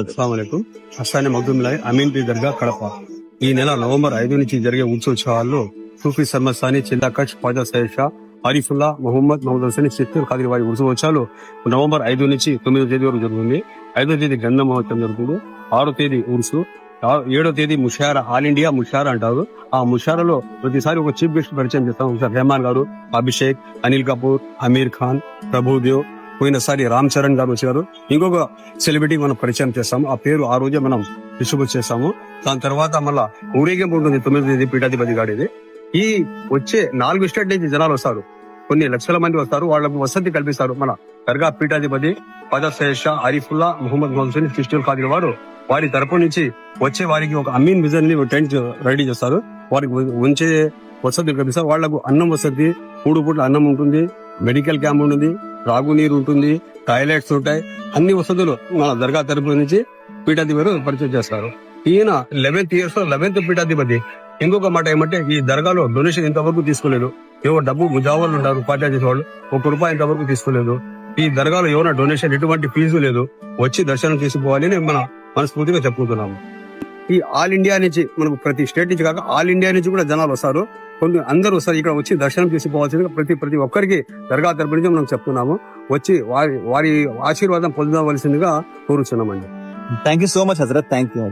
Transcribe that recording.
అస్సలాముఅలైకుం. హస్సాని మగ్దుమిలాయ్ Amin P దర్గా కడప. ఈ నెల November 5 నుంచి జరిగే ఉత్సవాల్లో సూఫీ సర్మద్ సాని, చిల్లా కచ్, ఖ్వాజా సయ్యద్ షా, ఆరిఫుల్లా, మహమ్మద్ హుసైన్, చిత్తూరు ఖాదీ వారి ఉత్సవాలు నవంబర్ 5 నుంచి 9వ తేదీ వరకు జరుగుతుంది. 5వ తేదీ గ్రంథ మహోత్సవం జరుగుతుంది. 6వ తేదీ ఉర్సు, 7వ తేదీ ముషారా, ఆల్ ఇండియా ముషారా అంటారు. ఆ ముషారాలో ప్రతిసారి ఒక చీఫ్ గెస్ట్ పరిచయం చేస్తాం. ఒకసారి రెహమాన్ గారు, అభిషేక్, అనిల్ కపూర్, అమీర్ ఖాన్, ప్రభుదేవ్, పోయినసారి రామ్ చరణ్ గారు వచ్చారు. ఇంకొక సెలబ్రిటీ మనం పరిచయం చేస్తాము. ఆ పేరు ఆ రోజే మనం డిస్ట్రిబ్యూట్ చేస్తాము. దాని తర్వాత మళ్ళా ఊరేగింపు ఉంటుంది 9వ తేదీ పీఠాధిపతి గాడిది. ఈ వచ్చే 4 స్టేట్ నుంచి జనాలు వస్తారు. కొన్ని లక్షల మంది వస్తారు. వాళ్ళకు వసతి కల్పిస్తారు. మన దర్గా పీఠాధిపతి ఖ్వాజా సయ్యద్ షా, ఆరిఫుల్లా, మహమ్మద్ హుసైన్, చిత్తూరు ఖాదీ వారు వారి తరపు నుంచి వచ్చే వారికి ఒక అమీన్ విజన్ ని టెంట్ రెడీ చేస్తారు. వారికి ఉంచే వసతి కల్పిస్తారు. వాళ్లకు అన్నం వసతి, 3 పూట్ల అన్నం ఉంటుంది, మెడికల్ క్యాంప్ ఉంటుంది, త్రాగునీరు ఉంటుంది, టాయిలెట్స్ ఉంటాయి. అన్ని వసతులు మన దర్గా తరపు నుంచి పీఠాధిపతి పరిచయం చేస్తారు. ఈయన 11th పీఠాధిపతి. ఇంకొక మాట ఏమంటే, ఈ దర్గాలో డొనేషన్ ఇంతవరకు తీసుకోలేదు. ఎవరు డబ్బు ముజావాళ్ళు ఉన్నారు, పార్టీ చేసేవాళ్ళు, ₹1 ఇంతవరకు తీసుకోలేదు. ఈ దర్గాలో ఎవరైనా డొనేషన్ ఎటువంటి ఫీజు లేదు. వచ్చి దర్శనం చేసుకోవాలి అని మన మనస్ఫూర్తిగా చెప్పుకుంటున్నాము. ఈ ఆల్ ఇండియా నుంచి, మనకు ప్రతి స్టేట్ నుంచి కాక ఆల్ ఇండియా నుంచి కూడా జనాలు వస్తారు. అందరూ వస్తారు. ఇక్కడ వచ్చి దర్శనం చేసుకోవాల్సిందిగా ప్రతి ఒక్కరికి దర్గా తరపు నుంచి మనం చెప్తున్నాము. వచ్చి వారి ఆశీర్వాదం పొందవలసిందిగా కోరుచున్నామండి. Thank you so much Hazrat. Thank you.